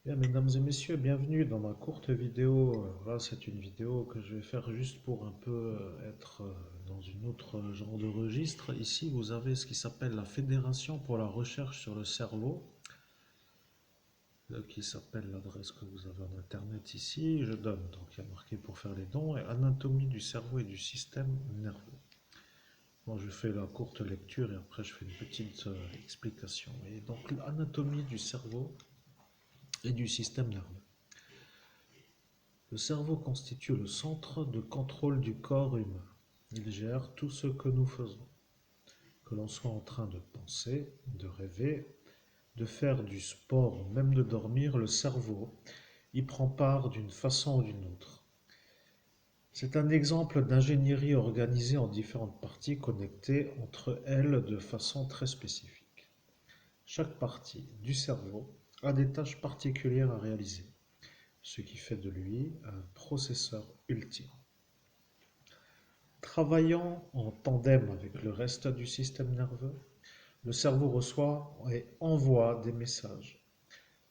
Bien, mesdames et messieurs, bienvenue dans ma courte vidéo. Là, c'est une vidéo que je vais faire juste pour un peu être dans une autre genre de registre. Ici, vous avez ce qui s'appelle la Fédération pour la recherche sur le cerveau, qui s'appelle l'adresse que vous avez en Internet ici. Je donne, donc il y a marqué pour faire les dons, et anatomie du cerveau et du système nerveux. Bon, je fais la courte lecture et après je fais une petite explication. Et donc, l'anatomie du cerveau et du système nerveux. Le cerveau constitue le centre de contrôle du corps humain. Il gère tout ce que nous faisons, que l'on soit en train de penser, de rêver, de faire du sport ou même de dormir, le cerveau y prend part d'une façon ou d'une autre. C'est un exemple d'ingénierie organisée en différentes parties connectées entre elles de façon très spécifique. Chaque partie du cerveau a des tâches particulières à réaliser, ce qui fait de lui un processeur ultime. Travaillant en tandem avec le reste du système nerveux, le cerveau reçoit et envoie des messages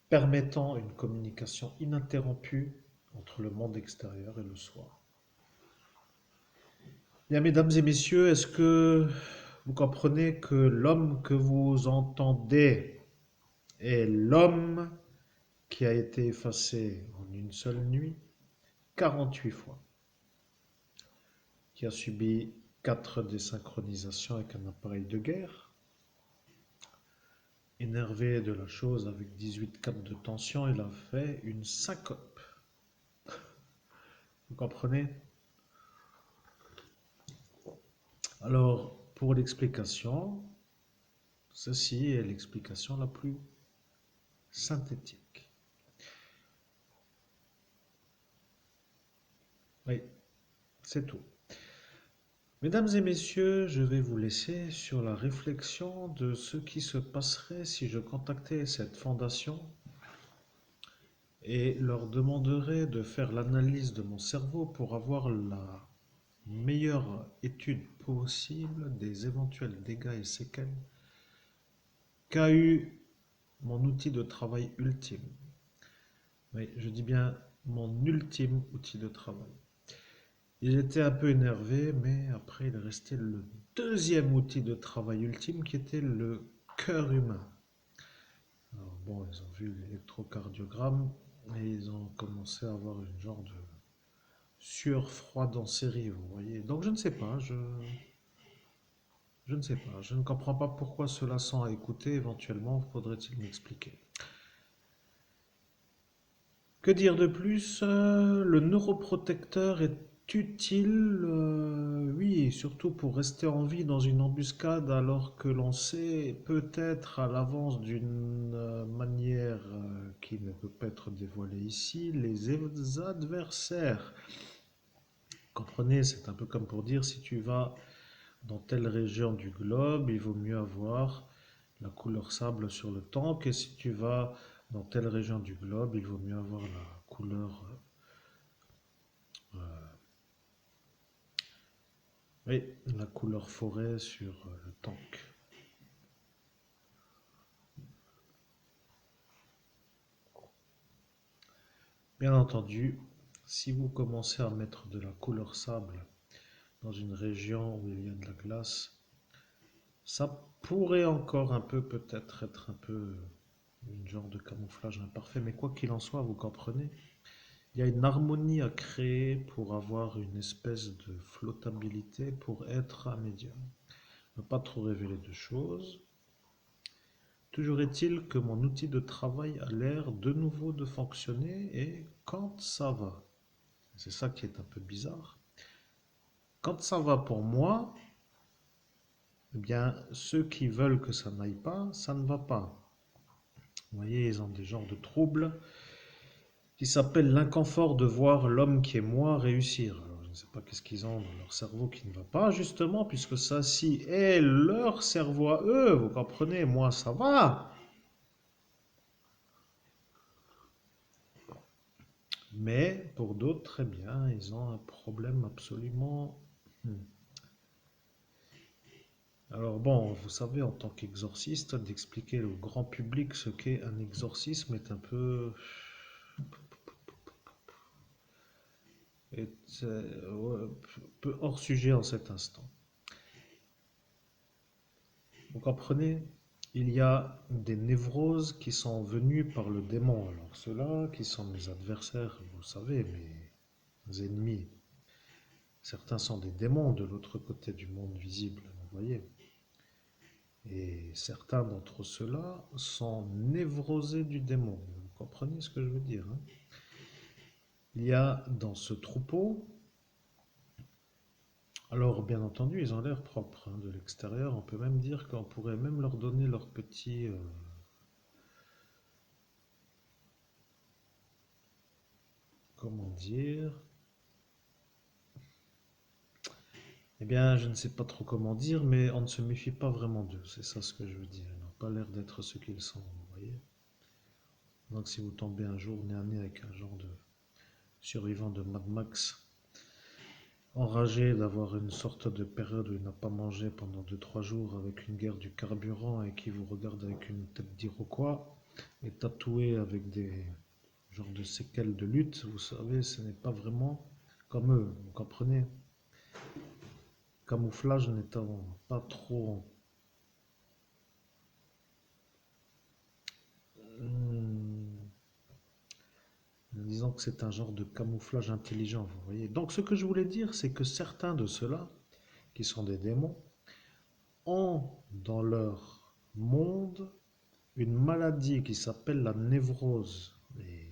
permettant une communication ininterrompue entre le monde extérieur et le soi. Bien, mesdames et messieurs, est-ce que vous comprenez que l'homme que vous entendez est l'homme qui a été effacé en une seule nuit 48 fois, qui a subi 4 désynchronisations avec un appareil de guerre, énervé de la chose avec 18 capes de tension, il a fait une syncope. Vous comprenez? Alors, pour l'explication, ceci est l'explication la plus synthétique. Oui, c'est tout. Mesdames et messieurs, je vais vous laisser sur la réflexion de ce qui se passerait si je contactais cette fondation et leur demanderais de faire l'analyse de mon cerveau pour avoir la meilleure étude possible des éventuels dégâts et séquelles qu'a eu mon outil de travail ultime. Oui, je dis bien mon ultime outil de travail. Il était un peu énervé, mais après il restait le deuxième outil de travail ultime qui était le cœur humain. Alors bon, ils ont vu l'électrocardiogramme et ils ont commencé à avoir une genre de sueur froide en série, vous voyez. Donc je ne sais pas, je ne sais pas, je ne comprends pas pourquoi cela sont à écouter, éventuellement faudrait-il m'expliquer. Que dire de plus? Le neuroprotecteur est utile, oui, surtout pour rester en vie dans une embuscade alors que l'on sait peut-être à l'avance d'une manière qui ne peut pas être dévoilée ici, les adversaires. Comprenez, c'est un peu comme pour dire si tu vas dans telle région du globe, il vaut mieux avoir la couleur sable sur le tank, et si tu vas dans telle région du globe, il vaut mieux avoir la couleur, oui, la couleur forêt sur le tank. Bien entendu, si vous commencez à mettre de la couleur sable dans une région où il y a de la glace, ça pourrait encore un peu peut-être être un peu une genre de camouflage imparfait, mais quoi qu'il en soit, vous comprenez, il y a une harmonie à créer pour avoir une espèce de flottabilité, pour être un médium. Ne pas trop révéler de choses. Toujours est-il que mon outil de travail a l'air de nouveau de fonctionner et quand ça va, c'est ça qui est un peu bizarre, quand ça va pour moi, eh bien ceux qui veulent que ça n'aille pas, ça ne va pas. Vous voyez, ils ont des genres de troubles qui s'appelle l'inconfort de voir l'homme qui est moi réussir. Alors, je ne sais pas qu'est-ce qu'ils ont dans leur cerveau qui ne va pas, justement, puisque ça, si est leur cerveau à eux, vous comprenez, moi, ça va. Mais pour d'autres, très bien, ils ont un problème absolument Alors bon, vous savez, en tant qu'exorciste, d'expliquer au grand public ce qu'est un exorcisme est un ouais, peu hors sujet en cet instant. Vous comprenez? Il y a des névroses qui sont venues par le démon. Alors ceux-là, qui sont mes adversaires, vous savez, mes ennemis, certains sont des démons de l'autre côté du monde visible, vous voyez. Et certains d'entre ceux-là sont névrosés du démon. Vous comprenez ce que je veux dire, hein? Il y a dans ce troupeau, alors bien entendu, ils ont l'air propres hein, de l'extérieur. On peut même dire qu'on pourrait même leur donner leur petit, comment dire, eh bien, je ne sais pas trop comment dire, mais on ne se méfie pas vraiment d'eux. C'est ça ce que je veux dire. Ils n'ont pas l'air d'être ce qu'ils sont, vous voyez. Donc si vous tombez un jour nez à nez avec un genre de survivant de Mad Max, enragé d'avoir une sorte de période où il n'a pas mangé pendant 2 3 jours avec une guerre du carburant et qui vous regarde avec une tête d'iroquois et tatoué avec des genres de séquelles de lutte, vous savez, ce n'est pas vraiment comme eux, vous comprenez? Camouflage n'étant pas trop, hmm, disons que c'est un genre de camouflage intelligent, vous voyez. Donc ce que je voulais dire, c'est que certains de ceux-là, qui sont des démons, ont dans leur monde une maladie qui s'appelle la névrose. Et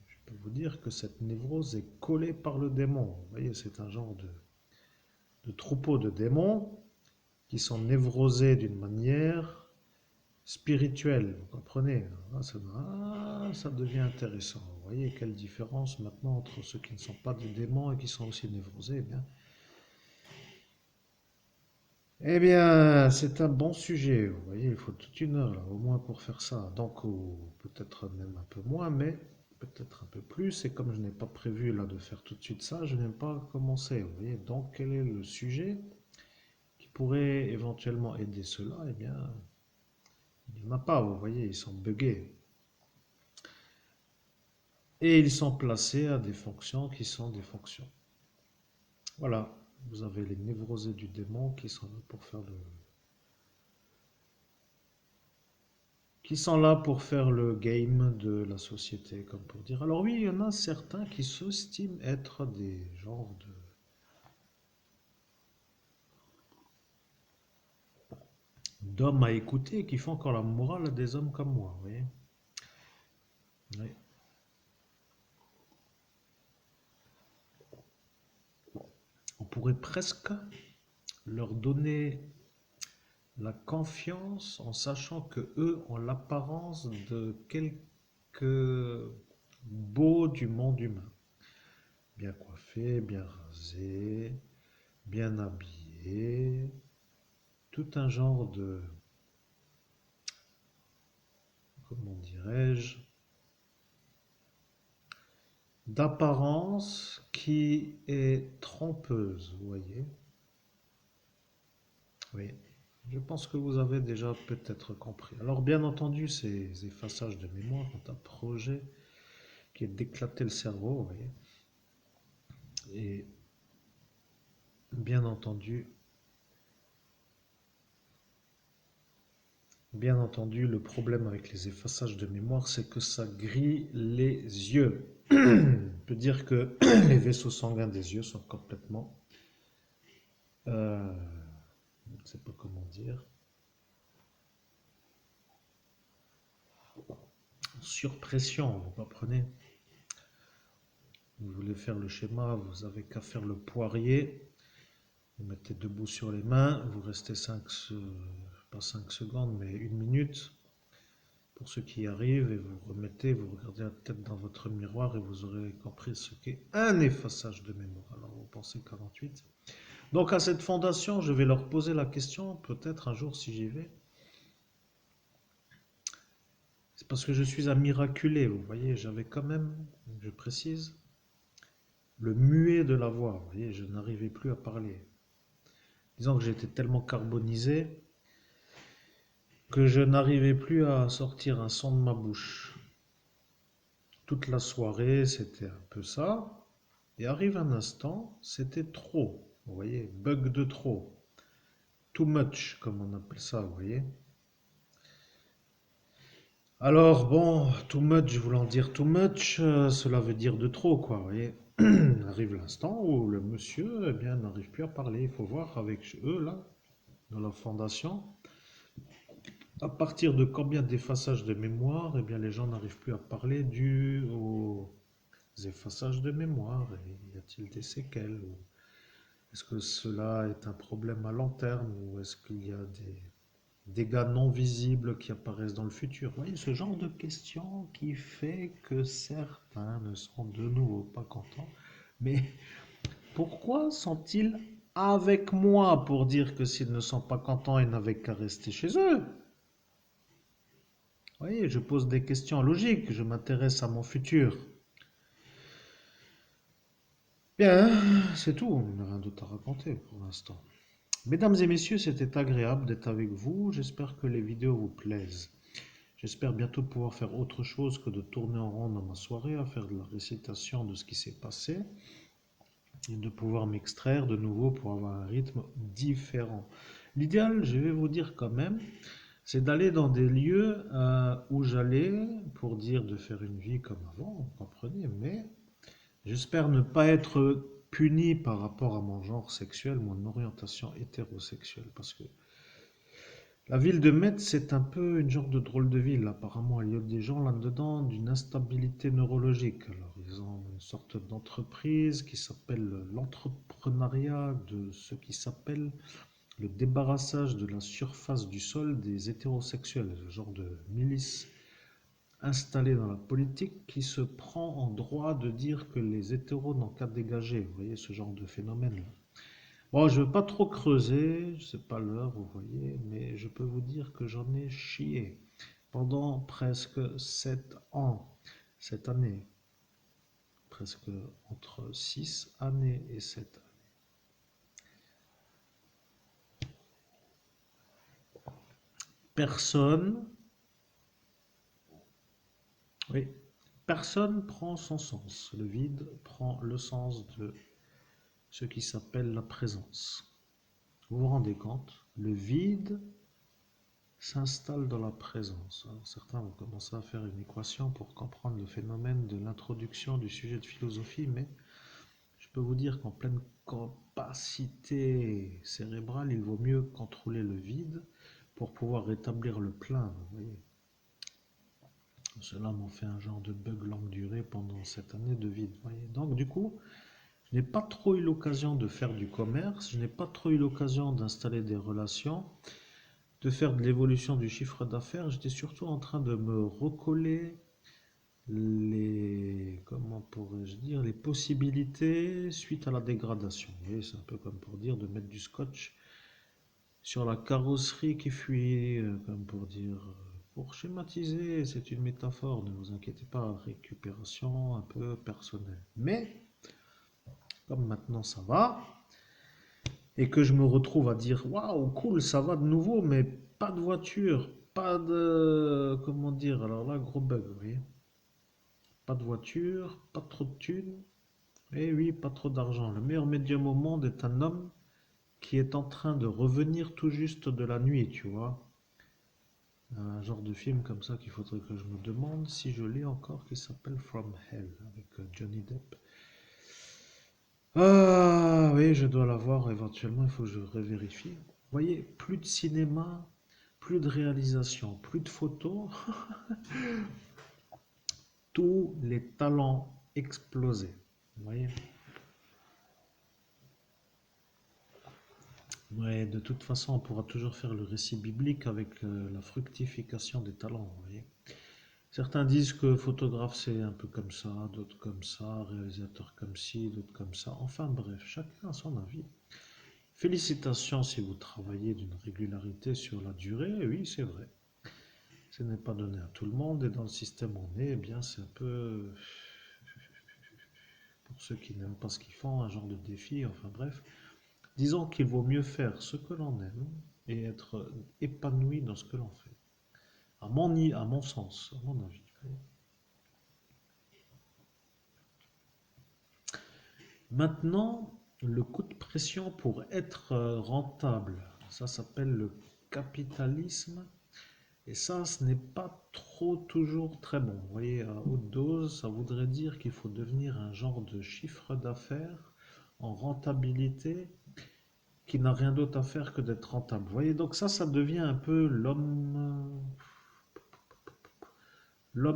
je peux vous dire que cette névrose est collée par le démon. Vous voyez, c'est un genre de troupeau de démons qui sont névrosés d'une manière spirituelle. Vous comprenez? Ça devient intéressant. Vous voyez quelle différence maintenant entre ceux qui ne sont pas des démons et qui sont aussi névrosés. Eh bien, c'est un bon sujet. Vous voyez, il faut toute une heure là, au moins pour faire ça. Donc, ou peut-être même un peu moins, mais peut-être un peu plus. Et comme je n'ai pas prévu là de faire tout de suite ça, je n'aime pas commencer. Vous voyez, donc quel est le sujet qui pourrait éventuellement aider cela? Eh bien, il n'y en a pas. Vous voyez, ils sont buggés. Et ils sont placés à des fonctions qui sont des fonctions. Voilà, vous avez les névrosés du démon qui sont là pour faire le game de la société, comme pour dire. Alors oui, il y en a certains qui s'estiment être des genres d'hommes à écouter qui font encore la morale des hommes comme moi, vous voyez. Oui. On pourrait presque leur donner la confiance en sachant que eux ont l'apparence de quelques beaux du monde humain. Bien coiffés, bien rasés, bien habillés, tout un genre de, comment dirais-je, d'apparence qui est trompeuse, vous voyez. Oui, je pense que vous avez déjà peut-être compris. Alors bien entendu, ces effaçages de mémoire ont un projet qui est d'éclater le cerveau, vous voyez. Et bien entendu, bien entendu, le problème avec les effaçages de mémoire, c'est que ça grille les yeux. On peut dire que les vaisseaux sanguins des yeux sont complètement, je ne sais pas comment dire, sur pression, vous comprenez? Vous voulez faire le schéma, vous avez qu'à faire le poirier, vous mettez debout sur les mains, vous restez pas 5 secondes, mais 1 minute pour ceux qui y arrivent, et vous remettez, vous regardez la tête dans votre miroir et vous aurez compris ce qu'est un effaçage de mémoire. Alors vous pensez 48. Donc à cette fondation, je vais leur poser la question, peut-être un jour si j'y vais. C'est parce que je suis un miraculé, vous voyez, j'avais quand même, je précise, le muet de la voix, vous voyez, je n'arrivais plus à parler. Disons que j'étais tellement carbonisé que je n'arrivais plus à sortir un son de ma bouche. Toute la soirée, c'était un peu ça. Et arrive un instant, c'était trop. Vous voyez, bug de trop. Too much, comme on appelle ça, vous voyez. Alors bon, too much voulant dire too much, cela veut dire de trop, quoi, vous voyez. Arrive l'instant où le monsieur, eh bien, n'arrive plus à parler. Il faut voir avec eux, là, dans la fondation, à partir de combien d'effaçages de mémoire, eh bien, les gens n'arrivent plus à parler dû aux effaçages de mémoire. Et y a-t-il des séquelles? Ou est-ce que cela est un problème à long terme? Ou est-ce qu'il y a des dégâts non visibles qui apparaissent dans le futur? Vous voyez, ce genre de questions qui fait que certains ne seront de nouveau pas contents. Mais pourquoi sont-ils avec moi pour dire que s'ils ne sont pas contents, ils n'avaient qu'à rester chez eux? Vous voyez, je pose des questions logiques, je m'intéresse à mon futur. Bien, c'est tout, on n'a rien d'autre à raconter pour l'instant. Mesdames et messieurs, c'était agréable d'être avec vous. J'espère que les vidéos vous plaisent. J'espère bientôt pouvoir faire autre chose que de tourner en rond dans ma soirée, à faire de la récitation de ce qui s'est passé et de pouvoir m'extraire de nouveau pour avoir un rythme différent. L'idéal, je vais vous dire quand même, c'est d'aller dans des lieux où j'allais pour dire de faire une vie comme avant, vous comprenez, mais j'espère ne pas être puni par rapport à mon genre sexuel, mon orientation hétérosexuelle, parce que la ville de Metz, c'est un peu une genre de drôle de ville. Apparemment, il y a des gens là-dedans d'une instabilité neurologique. Alors, ils ont une sorte d'entreprise qui s'appelle l'entrepreneuriat de ce qui s'appelle le débarrassage de la surface du sol des hétérosexuels. Ce genre de milice installée dans la politique qui se prend en droit de dire que les hétéros n'ont qu'à dégager. Vous voyez ce genre de phénomène-là. Bon, je ne veux pas trop creuser, c'est pas l'heure, vous voyez, mais je peux vous dire que j'en ai chié pendant presque 7 ans, cette année, presque entre 6 années et 7 années. Personne, oui, personne prend son sens. Le vide prend le sens de ce qui s'appelle la présence. Vous vous rendez compte? Le vide s'installe dans la présence. Alors, certains vont commencer à faire une équation pour comprendre le phénomène de l'introduction du sujet de philosophie, mais je peux vous dire qu'en pleine capacité cérébrale, il vaut mieux contrôler le vide pour pouvoir rétablir le plein. Vous voyez. Cela m'en fait un genre de bug longue durée pendant cette année de vide. Vous voyez. Donc du coup, je n'ai pas trop eu l'occasion de faire du commerce, je n'ai pas trop eu l'occasion d'installer des relations, de faire de l'évolution du chiffre d'affaires. J'étais surtout en train de me recoller comment pourrais-je dire, les possibilités suite à la dégradation. Vous voyez, c'est un peu comme pour dire de mettre du scotch sur la carrosserie qui fuit, comme pour dire, pour schématiser, c'est une métaphore, ne vous inquiétez pas, récupération un peu personnelle. Mais, comme maintenant ça va, et que je me retrouve à dire, waouh, cool, ça va de nouveau, mais pas de voiture, pas de, comment dire, alors là, gros bug, vous voyez. Pas de voiture, pas trop de thunes, et oui, pas trop d'argent. Le meilleur médium au monde est un homme qui est en train de revenir tout juste de la nuit, tu vois. Un genre de film comme ça qu'il faudrait que je me demande si je l'ai encore, qui s'appelle From Hell, avec Johnny Depp. Ah oui, je dois l'avoir éventuellement, il faut que je revérifie. Vous voyez, plus de cinéma, plus de réalisation, plus de photos, tous les talents explosés. Vous voyez? Ouais, de toute façon, on pourra toujours faire le récit biblique avec la fructification des talents, vous voyez. Certains disent que photographe c'est un peu comme ça, d'autres comme ça, réalisateur comme ci, d'autres comme ça. Enfin bref, chacun a son avis. Félicitations si vous travaillez d'une régularité sur la durée, oui c'est vrai. Ce n'est pas donné à tout le monde et dans le système où on est, eh bien c'est un peu, pour ceux qui n'aiment pas ce qu'ils font, un genre de défi, enfin bref. Disons qu'il vaut mieux faire ce que l'on aime et être épanoui dans ce que l'on fait. À mon sens, à mon avis. Maintenant, le coup de pression pour être rentable, ça s'appelle le capitalisme. Et ça, ce n'est pas trop toujours très bon. Vous voyez, à haute dose, ça voudrait dire qu'il faut devenir un genre de chiffre d'affaires en rentabilité qui n'a rien d'autre à faire que d'être rentable. Vous voyez, donc ça devient un peu l'homme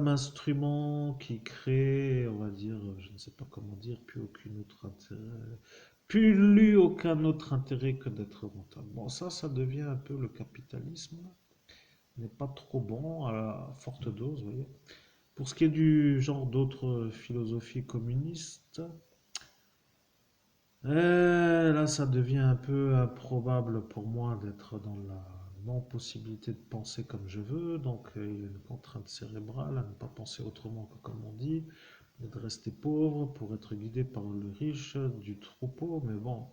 instrument qui crée, on va dire, je ne sais pas comment dire, plus aucun autre intérêt que d'être rentable. Bon, ça devient un peu le capitalisme, n'est pas trop bon à forte dose, vous voyez. Pour ce qui est du genre d'autres philosophies communistes, là ça devient un peu improbable pour moi d'être dans la non-possibilité de penser comme je veux, donc il y a une contrainte cérébrale à ne pas penser autrement que comme on dit, et de rester pauvre pour être guidé par le riche du troupeau, mais bon,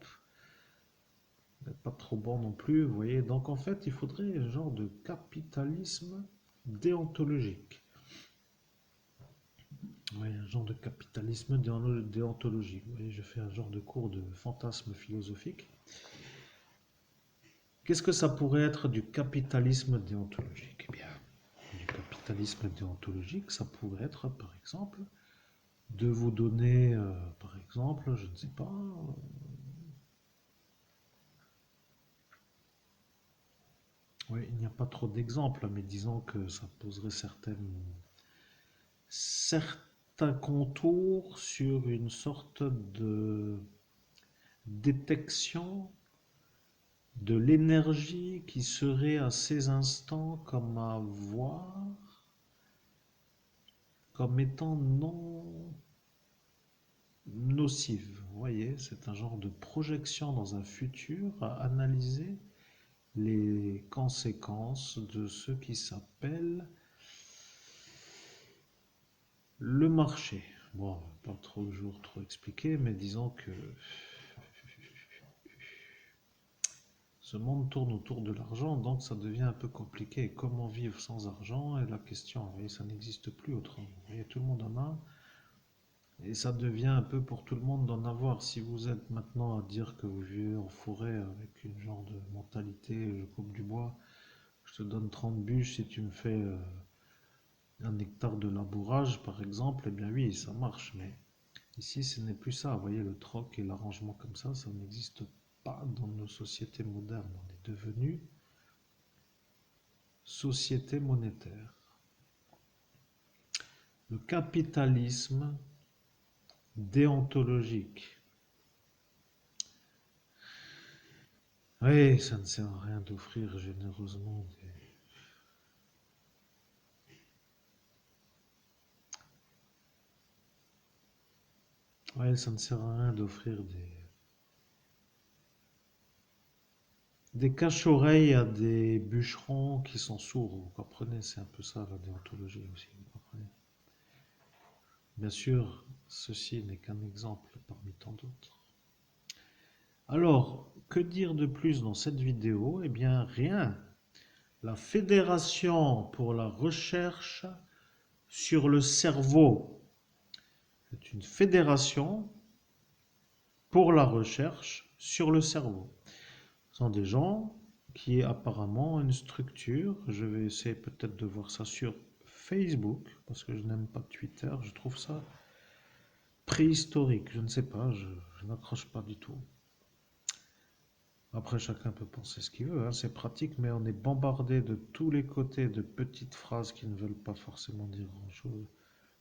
pas trop bon non plus, vous voyez. Donc en fait, il faudrait un genre de capitalisme déontologique. Oui, un genre de capitalisme déontologique. Vous voyez, je fais un genre de cours de fantasme philosophique. Qu'est-ce que ça pourrait être du capitalisme déontologique? Eh bien, du capitalisme déontologique, ça pourrait être, par exemple, de vous donner, par exemple, je ne sais pas, oui, il n'y a pas trop d'exemples, mais disons que ça poserait certains contours sur une sorte de détection de l'énergie qui serait à ces instants comme à voir, comme étant non nocive. Vous voyez, c'est un genre de projection dans un futur à analyser les conséquences de ce qui s'appelle le marché. Bon, pas toujours trop expliqué, mais disons que ce monde tourne autour de l'argent, donc ça devient un peu compliqué. Comment vivre sans argent est la question. Vous voyez, ça n'existe plus autrement. Vous voyez, tout le monde en a. Et ça devient un peu pour tout le monde d'en avoir. Si vous êtes maintenant à dire que vous vivez en forêt avec une genre de mentalité, je coupe du bois, je te donne 30 bûches si tu me fais un hectare de labourage, par exemple, eh bien oui, ça marche. Mais ici, ce n'est plus ça. Vous voyez, le troc et l'arrangement comme ça n'existe pas dans nos sociétés modernes. On est devenu société monétaire. Le capitalisme déontologique. Oui, ça ne sert à rien d'offrir généreusement des... Ouais, ça ne sert à rien d'offrir des cache-oreilles à des bûcherons qui sont sourds. Vous comprenez, c'est un peu ça la déontologie aussi. Vous comprenez. Bien sûr, ceci n'est qu'un exemple parmi tant d'autres. Alors, que dire de plus dans cette vidéo? Eh bien, rien. La Fédération pour la recherche sur le cerveau est une fédération pour la recherche sur le cerveau. Ce sont des gens qui apparemment ont une structure. Je vais essayer peut-être de voir ça sur Facebook, parce que je n'aime pas Twitter. Je trouve ça préhistorique. Je ne sais pas, je n'accroche pas du tout. Après, chacun peut penser ce qu'il veut, hein, c'est pratique, mais on est bombardé de tous les côtés de petites phrases qui ne veulent pas forcément dire grand-chose.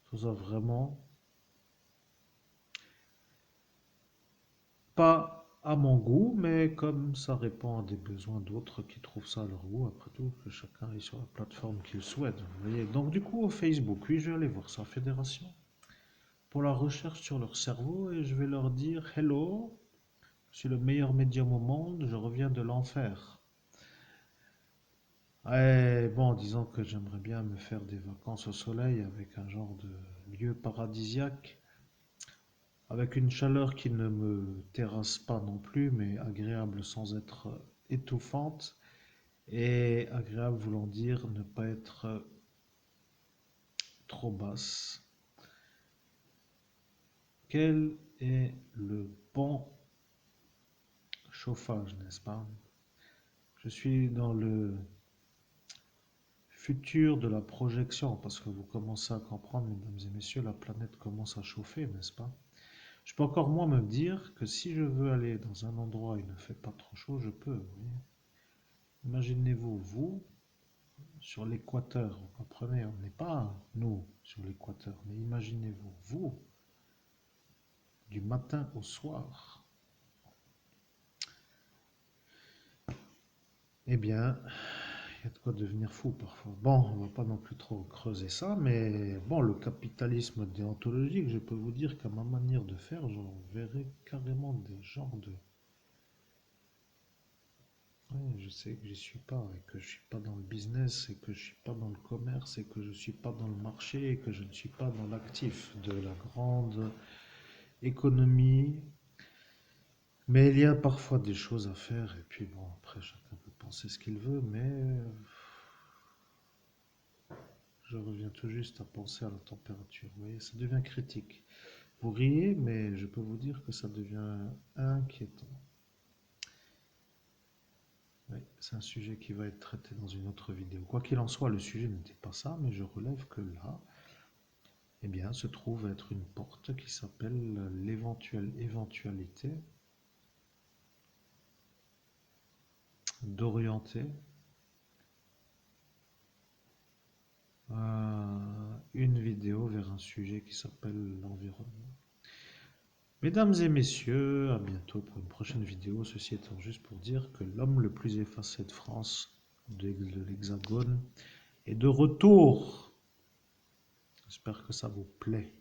Je trouve ça vraiment pas à mon goût, mais comme ça répond à des besoins d'autres qui trouvent ça à leur goût, après tout, que chacun est sur la plateforme qu'il souhaite. Vous voyez. Donc du coup, au Facebook, oui, je vais aller voir sa fédération pour la recherche sur leur cerveau et je vais leur dire Hello, je suis le meilleur médium au monde, je reviens de l'enfer. Ouais, bon, disons que j'aimerais bien me faire des vacances au soleil avec un genre de lieu paradisiaque avec une chaleur qui ne me terrasse pas non plus, mais agréable sans être étouffante, et agréable voulant dire ne pas être trop basse. Quel est le bon chauffage, n'est-ce pas? Je suis dans le futur de la projection, parce que vous commencez à comprendre, mesdames et messieurs, la planète commence à chauffer, n'est-ce pas? Je peux encore moins me dire que si je veux aller dans un endroit où il ne fait pas trop chaud, je peux. Vous voyez. Imaginez-vous, vous, sur l'équateur, vous comprenez, on n'est pas nous sur l'équateur, mais imaginez-vous, vous, du matin au soir. Eh bien, il y a de quoi devenir fou parfois. Bon, on va pas non plus trop creuser ça, mais bon, le capitalisme déontologique, je peux vous dire qu'à ma manière de faire, j'en verrai carrément des genres de... Ouais, je sais que j'y suis pas, et que je suis pas dans le business, et que je suis pas dans le commerce, et que je suis pas dans le marché, et que je ne suis pas dans l'actif de la grande économie. Mais il y a parfois des choses à faire, et puis bon, après chacun peut penser ce qu'il veut, mais je reviens tout juste à penser à la température. Vous voyez, ça devient critique. Vous riez, mais je peux vous dire que ça devient inquiétant. Oui, c'est un sujet qui va être traité dans une autre vidéo. Quoi qu'il en soit, le sujet n'était pas ça, mais je relève que là, eh bien, se trouve être une porte qui s'appelle l'éventuelle éventualité d'orienter une vidéo vers un sujet qui s'appelle l'environnement. Mesdames et messieurs, à bientôt pour une prochaine vidéo. Ceci étant juste pour dire que l'homme le plus effacé de France, de l'Hexagone, est de retour. J'espère que ça vous plaît.